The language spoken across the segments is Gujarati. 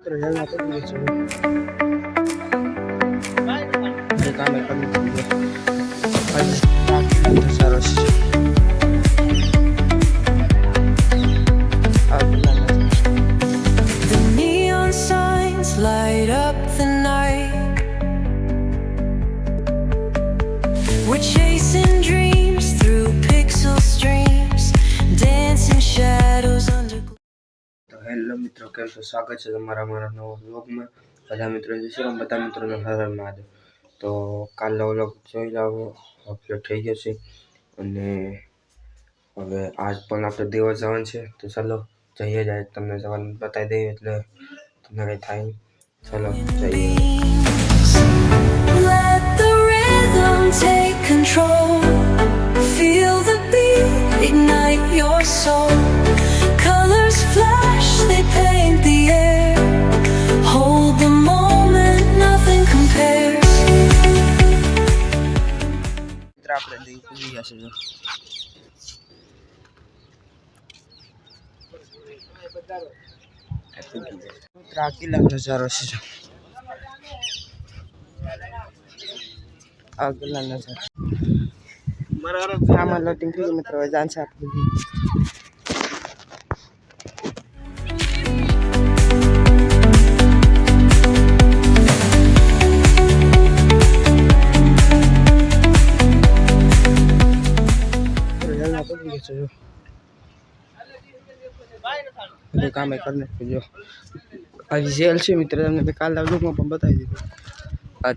Real apa gitu? Mereka mereka itu harus The neon signs light up the night. We're chasing dreams through pixel streams, dancing shadows under. તો હેલો મિત્રો, કેમ છો? સ્વાગત છે તમારા મારા નવા વ્લોગમાં. બધા મિત્રો જે છે બધા મિત્રોને હર હર મહાદેવ. તો કાલનો વ્લોગ જોઈ લાવો, અપલોડ થઈ ગયો છે અને હવે આજ પણ આપણે દેવા જવાનું છે. તો ચાલો જઈએ જાય, તમને જવાનું બતાવી દઈએ એટલે તમને કંઈ થાય નહીં. ચાલો જઈએ. Let the rhythm take control. Feel the beat, ignite your soul. Colors flash, they paint the air. Hold the moment, nothing compares. મિત્ર આપણે દેવ પૂરી ગયા છે. મિત્ર આ કિલ્લાનો નજારો છે. આ કિલ્લાનો નજારો આમાં લોટિંગ થઈ ગયું મિત્રો. હવે જાણશે આપણે કામ કરી નાખ્યું. જો હજી જેલ છે મિત્ર, તમને કાલના બ્લોગમાં પણ બતાવી દીધું. આ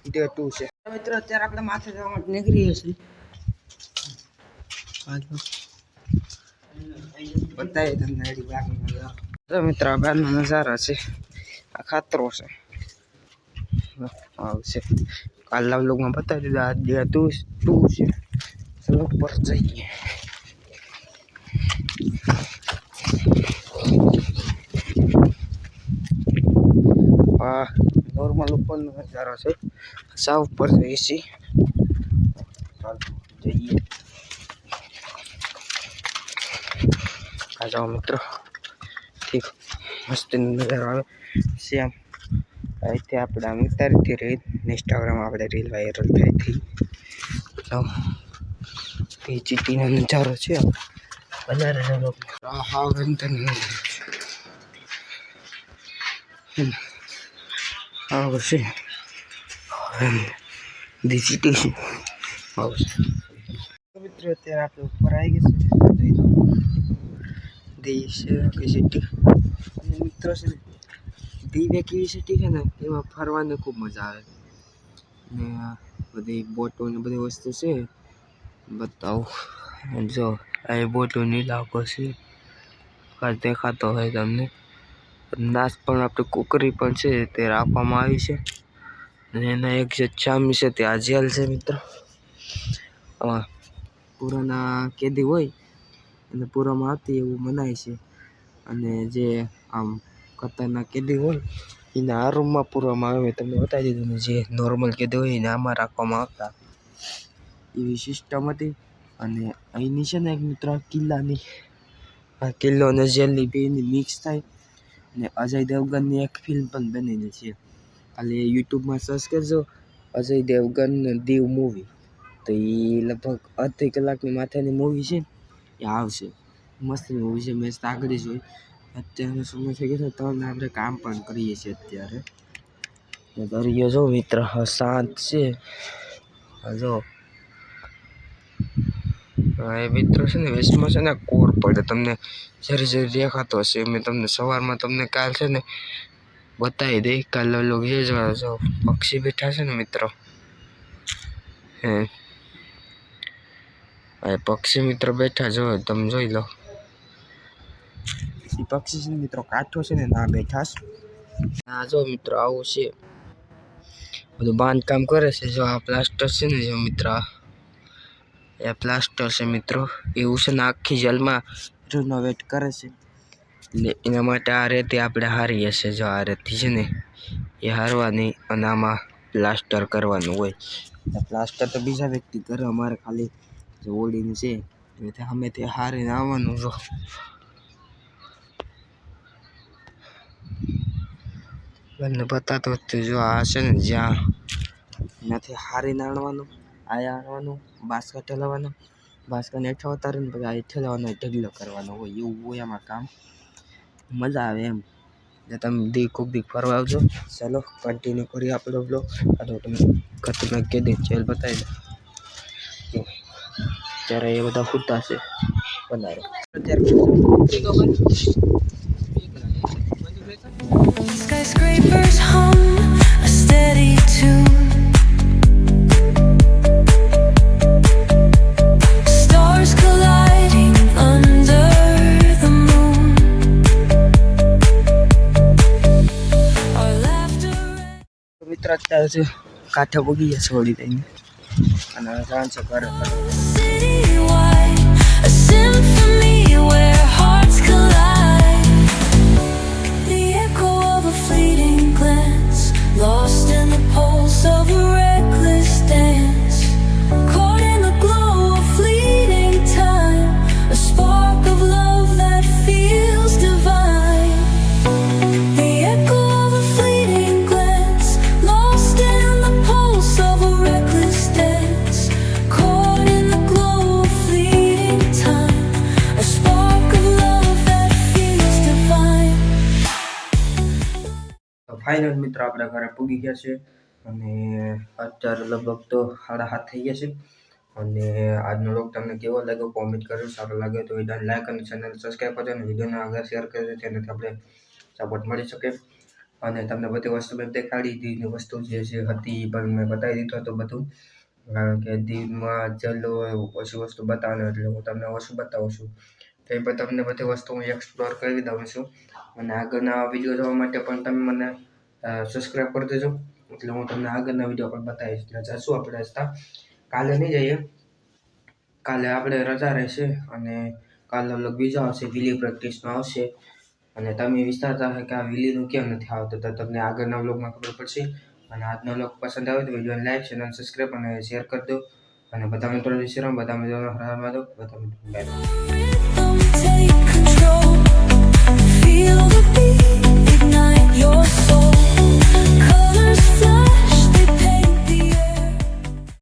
ડે 2 છે મિત્રો. અત્યારે આપણે માથે જવા માટે નીકળીએ છીએ. બતાવીએ તમને એડી બહાર. તો મિત્ર આ બહારનો નજારો છે. આ ખાતરો છે આવશે. કાલના બ્લોગમાં બતાવી દીધું. આ ડે 2 છે. ચલો ઉપર જઈએ. આ નોર્મલ ઉપરનો નજારો છે. સાવ ઉપર જઈએ છીએ. જઈએ આ જાઓ મિત્રો. ઠીક મસ્ત નજારો આવે છે. આમ અહીંથી આપણે આમ ઉતારીથી રીલ ઇન્સ્ટાગ્રામ આપણે રીલ વાયરલ થઈ હતી. એ ચીટીનો નજારો છે. વધારે હા વેંતન આવશે ડિજિટલ આવશે. મિત્રો અત્યારે આપણે ઉપર આવી ગયા છે. દેશ કે સિટી અને મિત્રો છે ને દીવ એક એવી સિટી છે ને એમાં ફરવાની ખૂબ મજા આવે. ને બધી બોટો ને બધી વસ્તુ છે. બતાવું જો આ બોટોની લાગો છે. દેખાતો હોય તમને. નાશ પણ આપણે કુકરી પણ છે તે રાખવામાં આવી છે. અને એના એક જે ચામી છે તે આ જેલ છે મિત્રો. પુરાના કેદી હોય અને પૂરામાં આવતી એવું મનાય છે. અને જે આમ ખતરનાક કેદી હોય એના આ રૂમમાં પૂરવામાં આવે. તમને બતાવી દીધું ને જે નોર્મલ કેદી હોય એને આમાં રાખવામાં આવતા એવી સિસ્ટમ હતી. અને અહીંની છે ને એક મિત્ર કિલ્લાની આ કિલ્લો અને જેલની બેની મિક્સ થાય ને અજય દેવગનની એક ફિલ્મ પણ બનેલી છે. ખાલી યુટ્યુબમાં સર્ચ કરજો અજય દેવગન દીવ મૂવી, તો એ લગભગ અડધી કલાકની માથાની મૂવી છે એ આવશે. મસ્ત મૂવી છે. મેં આગળ જોઈ. અત્યારનો સમય થઈ ગયો તો આપણે કામ પણ કરીએ છીએ અત્યારે. દરિયો જો મિત્ર શાંત છે. જો એ મિત્રો છે ને વેસ્ટમાં છે ને કોર પડે તમને જરી જરી દેખાતો હશે. મેં તમને સવારમાં તમને કાલ છે ને બતાવી દઈ. કાલ લોકો જે જો પક્ષી બેઠા છે ને મિત્રો. એ પક્ષી મિત્રો બેઠા જો તમે જોઈ લો. એ પક્ષી છે ને મિત્રો કાઠો છે ને ના બેઠા. હા જો મિત્રો આવું છે બધું બાંધકામ કરે છે. જો આ પ્લાસ્ટર છે ને જો મિત્ર એ પ્લાસ્ટર છે મિત્રો. એવું છે ને આખી જેલમાં રિનોવેટ કરે છે. એટલે એના માટે આ રેતી આપણે હારી હશે. જો આ રેતી છે ને એ હારવાની અને આમાં પ્લાસ્ટર કરવાનું હોય. પ્લાસ્ટર તો બીજા વ્યક્તિ કરે, અમારે ખાલી જે ઓળીનું છે એટલે સામેથી હારીને આવવાનું. જો બંને બતાતો હતો જો આ છે ને જ્યાં ત્યાંથી હારી નાણવાનું આયા આણવાનું બાસ્કેટ ઠેલાવવાનું બાસ્કેટને હેઠળ ઉતારીને પછી આ ઠેલાવવાનો ઢગલો કરવાનો હોય એવું હોય આમાં કામ મજા આવે એમ એટલે તમે કોક દી ફરવા આવજો ચાલો કન્ટિન્યુ કરીએ આપણો બ્લોગ આ તો તમે ખતરનાક કેદી જેલ બતાવી દો ત્યારે એ બધા ફૂટતા છે વધારે Skyscrapers hum a steady tune. Stars colliding under the moon. Our laughter. મિત્ર અત્યારે છે કાંઠે ઉગી ગયા છોડી દઈને અને જાણ છે ઘરે Citywide, a symphony where hearts collide. The echo of a fleeting glance, lost in the pulse of a reckless dance. Caught in the glow of fleeting time, a spark of love that feels divine. The echo of a fleeting glance, lost in the pulse of a reckless dance. Caught in the glow of fleeting time, a spark of love that feels divine. તો ફાઇનલ મિત્ર આપણા ઘરે પૂગી ગયા છે અને અત્યારે લગભગ તો 7:30 થઈ ગયા છે અને આજનો વ્લોગ તમને કેવો લાગ્યો કોમેન્ટ કરજો સારો લાગે તો વિડીયોને લાઈક અને ચેનલ સબસ્ક્રાઈબ કરજો અને વિડીયોને આગળ શેર કરજો જેનાથી આપણે સપોર્ટ મળી શકે અને તમને બધી વસ્તુ મેં દેખાડી દીધી વસ્તુ જે હતી એ પણ મેં બતાવી દીધું હતું બધું કારણ કે દીવમાં જલ્લો ઓછી વસ્તુ બતાવવાનું એટલે હું તમને ઓછું બતાવું છું તો એ પણ તમને બધી વસ્તુ હું એક્સપ્લોર કરી દઉં છું અને આગળના વિડીયો જોવા માટે પણ તમે મને સબસ્ક્રાઈબ કરી દેજો એટલે હું તમને આગળના વિડીયો પણ બતાવીશ એટલે જશું આપણે રસ્તા કાલે નહીં જઈએ કાલે આપણે રજા રહેશે અને કાલે વ્લોગ બીજો આવશે વિલી પ્રેક્ટિસનો આવશે અને તમે વિચારતા હશે કે આ વિલીનું કેમ નથી આવતું તો તમને આગળના વ્લોગમાં ખબર પડશે અને આજનો વ્લોગ પસંદ આવે તો વિડીયોને લાઈક ચેનલ સબસ્ક્રાઈબ અને શેર કરી દો અને બધા મિત્રો વિશે બધા મિત્રો બધા મિત્રો બાય Rhythm take